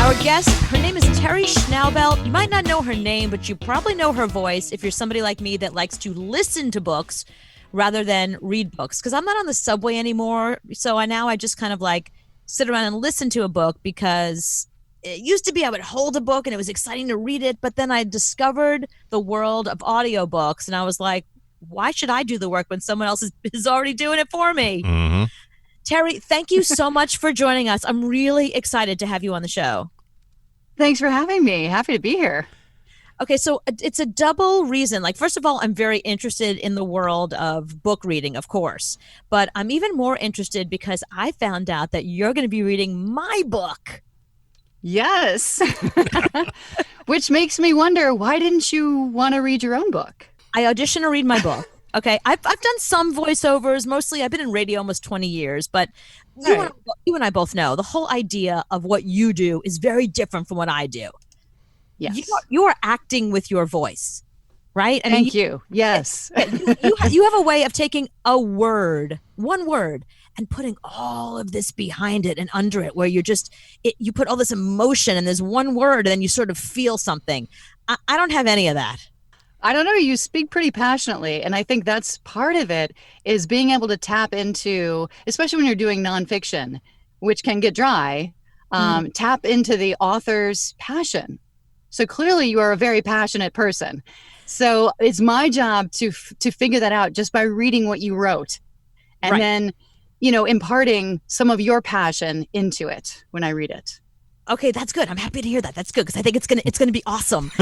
Our guest, her name is Teri Schnaubelt. You might not know her name, but you probably know her voice if you're somebody like me that likes to listen to books rather than read books. Because I'm not on the subway anymore, so I just kind of like sit around and listen to a book, because it used to be I would hold a book and it was exciting to read it, but then I discovered the world of audiobooks and I was like, why should I do the work when someone else is already doing it for me? Mm-hmm. Teri, thank you so much for joining us. I'm really excited to have you on the show. Thanks for having me. Happy to be here. Okay, so it's a double reason. Like, first of all, I'm very interested in the world of book reading, of course. But I'm even more interested because I found out that you're going to be reading my book. Yes. Which makes me wonder, why didn't you want to read your own book? I auditioned to read my book. Okay, I've done some voiceovers. Mostly, I've been in radio almost 20 years. But Right. you and I both know the whole idea of what you do is very different from what I do. Yes. You are acting with your voice, right? I mean, Thank you. Yes. you have a way of taking one word, and putting all of this behind it and under it, where you put all this emotion in this one word, and then you sort of feel something. I don't have any of that. I don't know. You speak pretty passionately. And I think that's part of it, is being able to tap into, especially when you're doing nonfiction, which can get dry, tap into the author's passion. So clearly you are a very passionate person. So it's my job to figure that out just by reading what you wrote, and Right. then, imparting some of your passion into it when I read it. Okay, that's good. I'm happy to hear that. That's good, because I think it's gonna be awesome.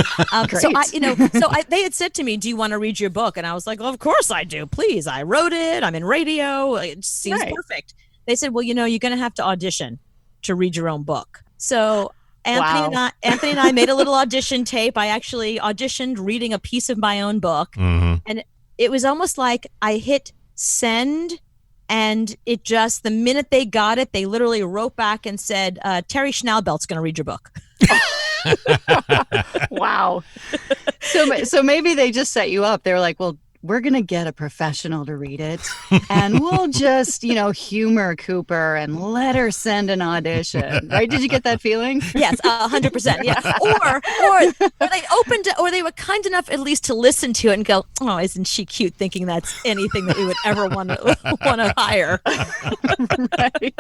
Great. They had said to me, "Do you want to read your book?" And I was like, "Well, of course I do. Please, I wrote it. I'm in radio. It seems Right. perfect." They said, "Well, you're going to have to audition to read your own book." So Anthony and I made a little audition tape. I actually auditioned reading a piece of my own book, and it was almost like I hit send. And the minute they got it, they literally wrote back and said, Teri Schnaubelt's going to read your book. Wow. So maybe they just set you up. They're like, well, we're going to get a professional to read it, and we'll just, humor Cooper and let her send an audition. Right? Did you get that feeling? Yes, 100%. Yeah. Or they opened it, or they were kind enough at least to listen to it and go, "Oh, isn't she cute?" Thinking that's anything that we would ever want to hire. Right.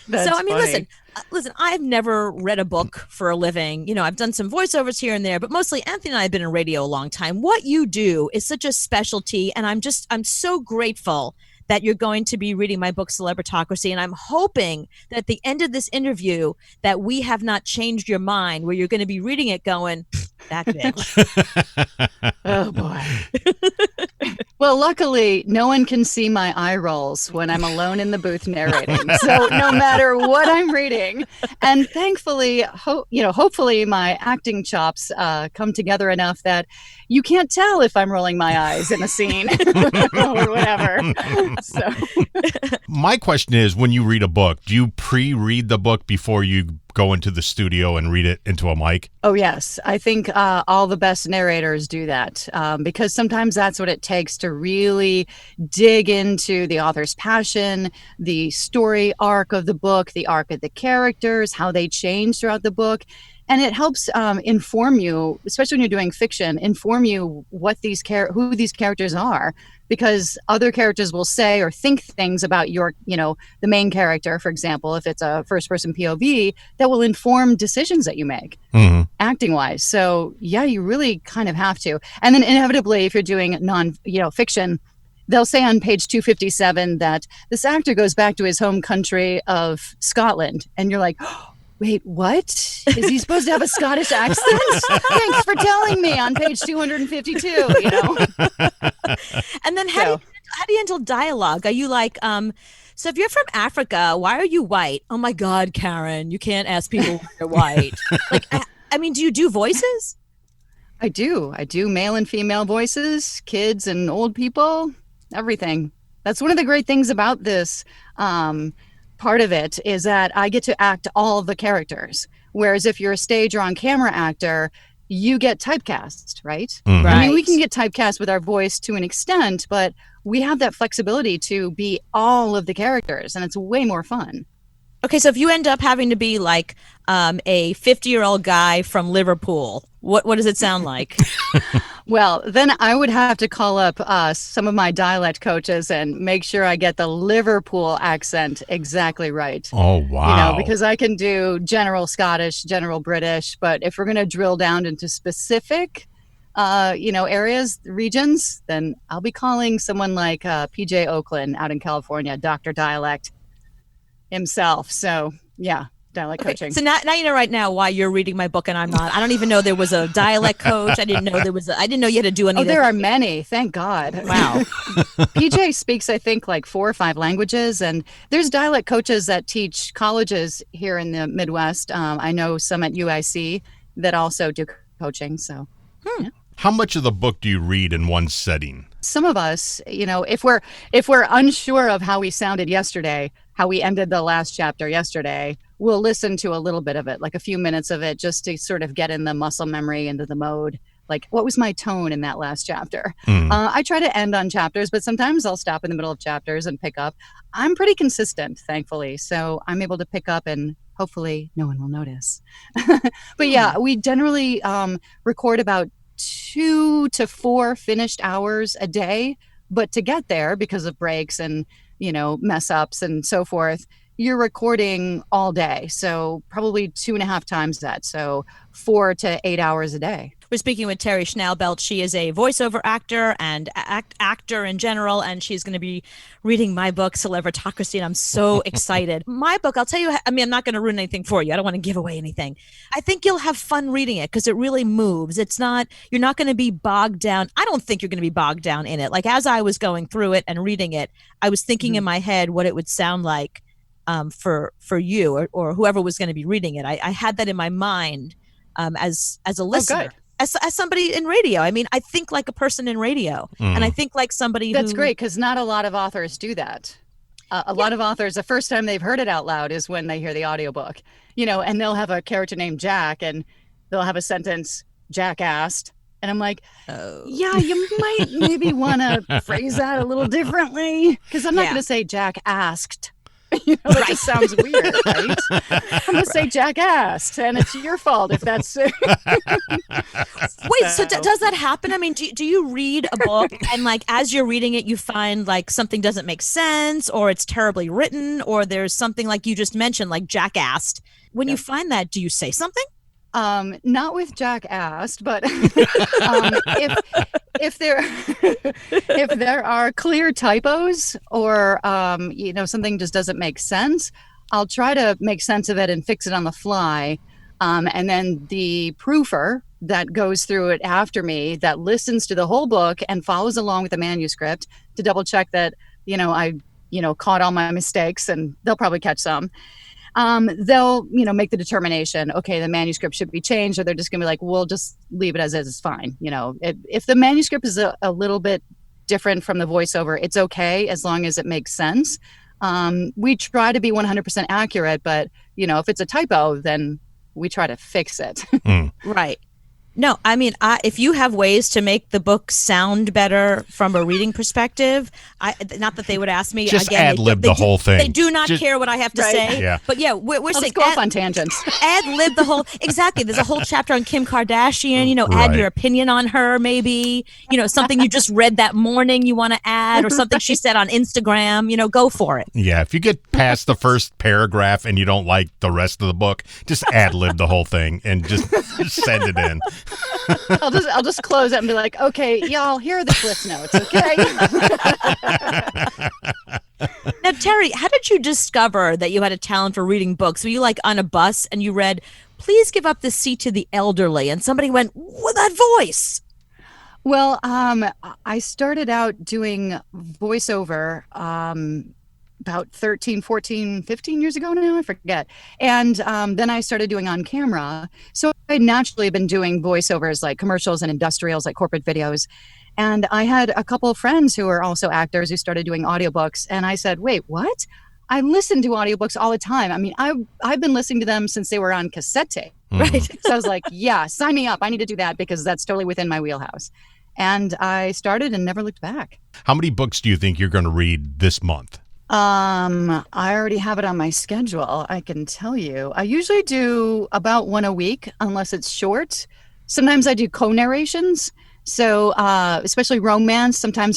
That's So, I mean, funny. listen, I've never read a book for a living. I've done some voiceovers here and there, but mostly Anthony and I have been in radio a long time. What you do is such a specialty, and I'm so grateful that you're going to be reading my book, Celebritocracy, and I'm hoping that at the end of this interview that we have not changed your mind, where you're going to be reading it going, "That bitch." Oh, boy. Well, luckily, no one can see my eye rolls when I'm alone in the booth narrating. So no matter what I'm reading, and thankfully, hopefully my acting chops come together enough that you can't tell if I'm rolling my eyes in a scene or whatever. So My question is, when you read a book, do you pre-read the book before you go into the studio and read it into a mic? Oh, yes. I think all the best narrators do that, because sometimes that's what it takes to really dig into the author's passion, the story arc of the book, the arc of the characters, how they change throughout the book. And it helps inform you, especially when you're doing fiction, inform you what who these characters are, because other characters will say or think things about your, the main character, for example, if it's a first-person POV, that will inform decisions that you make, acting-wise. So, yeah, you really kind of have to. And then inevitably, if you're doing fiction, they'll say on page 257 that this actor goes back to his home country of Scotland, and you're like, wait, what? Is he supposed to have a Scottish accent? Thanks for telling me on page 252, And then how do you handle dialogue? Are you like, so if you're from Africa, why are you white? Oh my God, Karen, you can't ask people why they're white. Like, I mean, do you do voices? I do male and female voices, kids and old people, everything. That's one of the great things about this. Part of it is that I get to act all the characters. Whereas if you're a stage or on camera actor, you get typecast, right? Mm-hmm. Right. I mean, we can get typecast with our voice to an extent, but we have that flexibility to be all of the characters, and it's way more fun. Okay, so if you end up having to be like a 50-year-old guy from Liverpool, what does it sound like? Well, then I would have to call up some of my dialect coaches and make sure I get the Liverpool accent exactly right. Oh, wow. Because I can do general Scottish, general British, but if we're going to drill down into specific, areas, regions, then I'll be calling someone like PJ Oakland out in California, Dr. Dialect himself. So, yeah, dialect Okay, coaching. so now you know right now why you're reading my book and I'm not. I don't even know there was a dialect coach. I didn't know I didn't know you had to do any Oh, of there that. are many. Thank God. Wow. PJ speaks, I think, like 4 or 5 languages, and there's dialect coaches that teach colleges here in the Midwest. I know some at UIC that also do coaching. So, yeah. How much of the book do you read in one setting? Some of us, if we're unsure of how we sounded yesterday, how we ended the last chapter yesterday, we'll listen to a little bit of it, like a few minutes of it, just to sort of get in the muscle memory, into the mode. Like, what was my tone in that last chapter? I try to end on chapters, but sometimes I'll stop in the middle of chapters and pick up. I'm pretty consistent, thankfully, so I'm able to pick up and hopefully no one will notice. But yeah, we generally record about 2 to 4 finished hours a day. But to get there, because of breaks and, mess ups and so forth, you're recording all day. So probably 2.5 times that. So 4 to 8 hours a day. We're speaking with Teri Schnaubelt. She is a voiceover actor and actor in general, and she's going to be reading my book, Celebritocracy, and I'm so excited. My book, I'll tell you, I'm not going to ruin anything for you. I don't want to give away anything. I think you'll have fun reading it because it really moves. You're not going to be bogged down. I don't think you're going to be bogged down in it. Like, as I was going through it and reading it, I was thinking in my head what it would sound like for you or whoever was going to be reading it. I had that in my mind as a listener. Good. As somebody in radio. I mean, I think like a person in radio. And I think like somebody That's great, because not a lot of authors do that. A lot of authors, the first time they've heard it out loud is when they hear the audiobook, and they'll have a character named Jack and they'll have a sentence, Jack asked. And I'm like, yeah, you might maybe want to phrase that a little differently, because I'm not going to say Jack asked. That just sounds weird, right? I'm going to say Jack asked, and it's your fault if that's... Wait, so does that happen? I mean, do you read a book and like as you're reading it, you find like something doesn't make sense or it's terribly written or there's something like you just mentioned, like Jack asked. When you find that, do you say something? Not with Jack asked, but if there are clear typos or something just doesn't make sense, I'll try to make sense of it and fix it on the fly. And then the proofer that goes through it after me, that listens to the whole book and follows along with the manuscript to double check that I caught all my mistakes, and they'll probably catch some. They'll, make the determination, okay, the manuscript should be changed, or they're just gonna be like, we'll just leave it as is, it's fine. If the manuscript is a little bit different from the voiceover, it's okay as long as it makes sense. We try to be 100% accurate, but, if it's a typo, then we try to fix it. Right. No, I mean, if you have ways to make the book sound better from a reading perspective, not that they would ask me. Just again, ad-lib the whole thing. They do not care what I have to say. Yeah. But yeah, we're saying just go off on tangents. Ad-lib the whole, exactly. There's a whole chapter on Kim Kardashian, add Right. your opinion on her maybe, something you just read that morning you want to add, or something she said on Instagram, go for it. Yeah, if you get past the first paragraph and you don't like the rest of the book, just ad-lib the whole thing and just send it in. I'll just close it and be like, okay, y'all, here are the Cliff Notes, okay? Now, Teri, how did you discover that you had a talent for reading books? Were you like on a bus and you read, "Please give up the seat to the elderly," and somebody went, "With that voice"? Well, I started out doing voiceover about 13, 14, 15 years ago now, I forget. And then I started doing on camera. So I naturally been doing voiceovers like commercials and industrials, like corporate videos. And I had a couple of friends who are also actors who started doing audiobooks. And I said, wait, what? I listen to audiobooks all the time. I mean, I've been listening to them since they were on cassette tape, right? So I was like, yeah, sign me up. I need to do that because that's totally within my wheelhouse. And I started and never looked back. How many books do you think you're going to read this month? I already have it on my schedule. I can tell you. I usually do about one a week, unless it's short. Sometimes I do co-narrations. So, especially romance, sometimes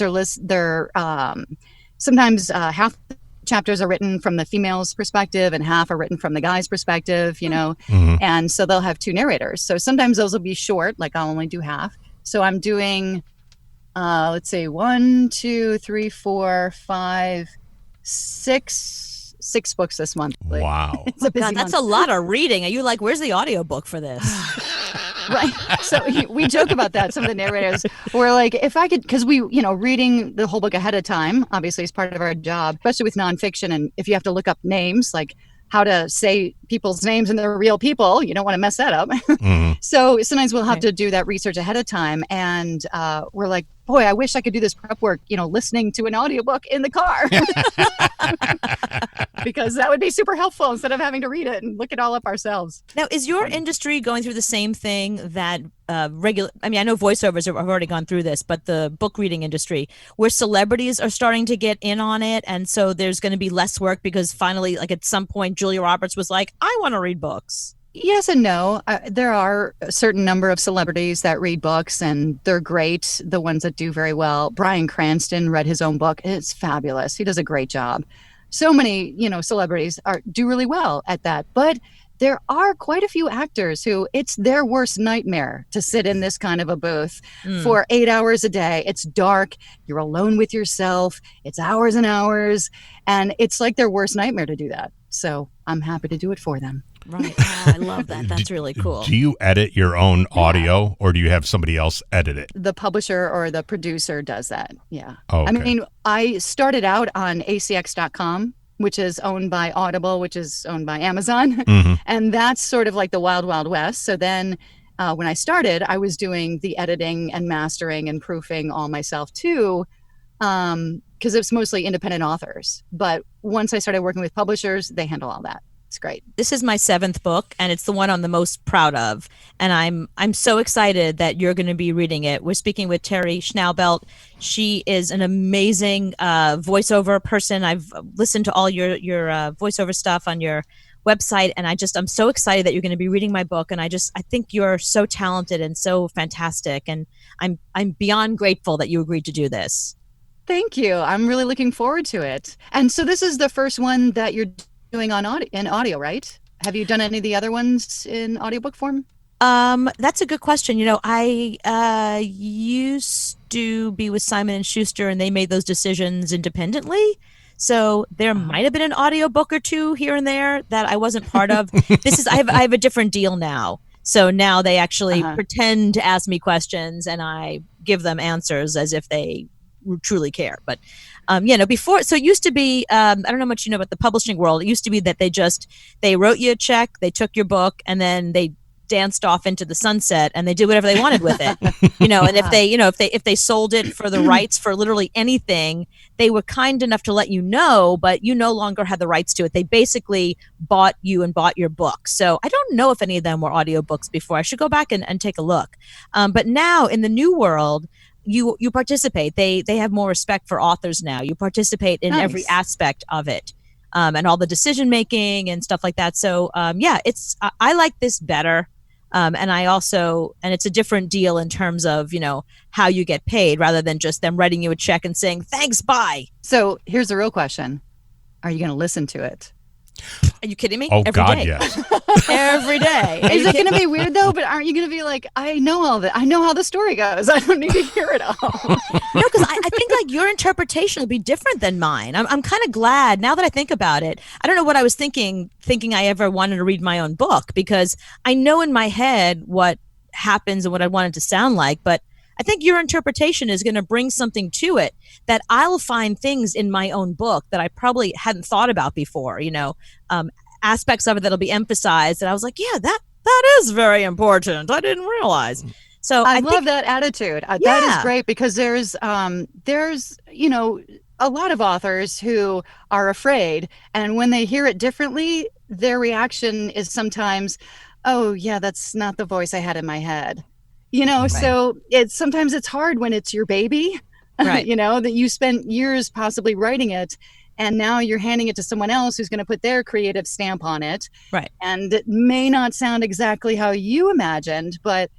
sometimes half the chapters are written from the female's perspective and half are written from the guy's perspective, Mhm. and so they'll have two narrators. So sometimes those will be short, like I'll only do half. So I'm doing, let's see, 1, 2, 3, 4, 5, 6 books this month. Wow. It's a busy God, that's month. a lot of reading. Are you like, where's the audiobook for this? Right. So we joke about that. Some of the narrators were like, if I could, because reading the whole book ahead of time, obviously is part of our job, especially with nonfiction. And if you have to look up names, like how to say people's names and they're real people, you don't want to mess that up. Mhm. So sometimes we'll have Right. to do that research ahead of time. And we're like, boy, I wish I could do this prep work, listening to an audiobook in the car. Because that would be super helpful instead of having to read it and look it all up ourselves. Now, is your industry going through the same thing that I know voiceovers have already gone through this, but the book reading industry, where celebrities are starting to get in on it, and so there's going to be less work because finally, like at some point, Julia Roberts was like, I want to read books. Yes and no. There are a certain number of celebrities that read books, and they're great. The ones that do very well. Bryan Cranston read his own book. It's fabulous. He does a great job. So many, celebrities do really well at that. But there are quite a few actors who it's their worst nightmare to sit in this kind of a booth for 8 hours a day. It's dark. You're alone with yourself. It's hours and hours. And it's like their worst nightmare to do that. So I'm happy to do it for them. Right. Oh, I love that. That's really cool. Do you edit your own audio or do you have somebody else edit it? The publisher or the producer does that. Yeah. Oh, I okay. mean, I started out on acx.com, which is owned by Audible, which is owned by Amazon. Mhm. And that's sort of like the wild, wild west. So then when I started, I was doing the editing and mastering and proofing all myself too, because it's mostly independent authors. But once I started working with publishers, they handle all that. It's great. This is my 7th book, and it's the one I'm the most proud of. And I'm so excited that you're going to be reading it. We're speaking with Teri Schnaubelt. She is an amazing voiceover person. I've listened to all your voiceover stuff on your website, and I'm so excited that you're going to be reading my book. And I think you're so talented and so fantastic. And I'm beyond grateful that you agreed to do this. Thank you. I'm really looking forward to it. And so this is the first one that you're doing in audio, right? Have you done any of the other ones in audiobook form? That's a good question. I used to be with Simon and Schuster, and they made those decisions independently. So there might have been an audiobook or two here and there that I wasn't part of. I have a different deal now. So now they actually pretend to ask me questions, and I give them answers as if they truly care. But before, so it used to be, I don't know how much you know about the publishing world. It used to be that they wrote you a check, they took your book, and then they danced off into the sunset and they did whatever they wanted with it. And if they sold it for the rights for literally anything, they were kind enough to let you know, but you no longer had the rights to it. They basically bought you and bought your book. So I don't know if any of them were audiobooks before. I should go back and take a look. But now in the new world, you participate. They have more respect for authors now. You participate in every aspect of it, and all the decision making and stuff like that. So I like this better, and it's a different deal in terms of how you get paid rather than just them writing you a check and saying thanks, bye. So here's the real question: are you going to listen to it? Are you kidding me? Oh, Every God, day. yes. Every day. Is it going to be weird though? But aren't you going to be like, I know all that. I know how the story goes. I don't need to hear it all. No, because I think like your interpretation will be different than mine. I'm kind of glad now that I think about it. I don't know what I was thinking I ever wanted to read my own book, because I know in my head what happens and what I want it to sound like, but I think your interpretation is going to bring something to it that I'll find things in my own book that I probably hadn't thought about before, aspects of it that'll be emphasized. And I was like, yeah, that is very important. I didn't realize. So I love that attitude. That is great, because there's a lot of authors who are afraid. And when they hear it differently, their reaction is sometimes, oh yeah, that's not the voice I had in my head. Right. So sometimes it's hard when it's your baby, right. That you spent years possibly writing it, and now you're handing it to someone else who's going to put their creative stamp on it. Right. And it may not sound exactly how you imagined, but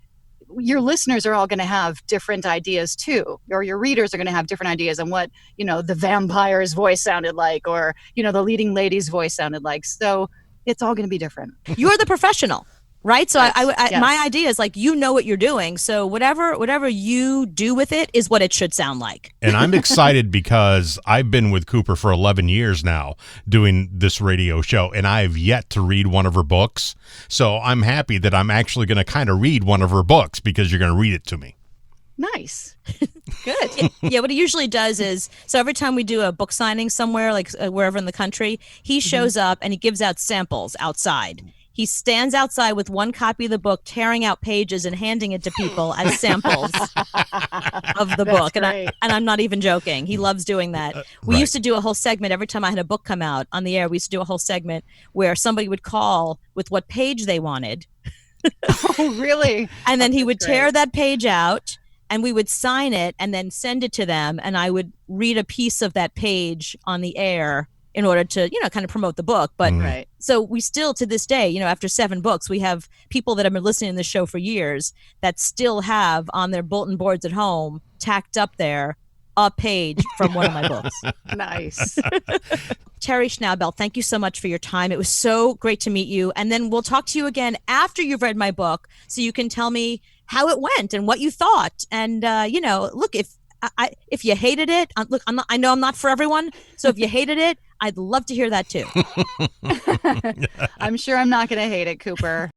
your listeners are all going to have different ideas too, or your readers are going to have different ideas on what, the vampire's voice sounded like, or, the leading lady's voice sounded like. So it's all going to be different. You're the professional, right? So Yes, yes. My idea is like, what you're doing. So whatever you do with it is what it should sound like. And I'm excited because I've been with Cooper for 11 years now doing this radio show, and I have yet to read one of her books. So I'm happy that I'm actually going to kind of read one of her books because you're going to read it to me. Nice. Good. Yeah, what he usually does is, so every time we do a book signing somewhere, like wherever in the country, he shows up and he gives out samples outside. He stands outside with one copy of the book, tearing out pages and handing it to people as samples of the book. And I'm not even joking. He loves doing that. We used to do a whole segment every time I had a book come out on the air. We used to do a whole segment where somebody would call with what page they wanted. Oh, really? And then he would tear that page out, and we would sign it and then send it to them. And I would read a piece of that page on the air in order to, kind of promote the book. But so we still, to this day, after 7 books, we have people that have been listening to this show for years that still have on their bulletin boards at home, tacked up there, a page from one of my books. Nice. Teri Schnaubelt, thank you so much for your time. It was so great to meet you. And then we'll talk to you again after you've read my book, so you can tell me how it went and what you thought. And, look, if you hated it, I know I'm not for everyone. So if you hated it, I'd love to hear that too. I'm sure I'm not going to hate it, Cooper.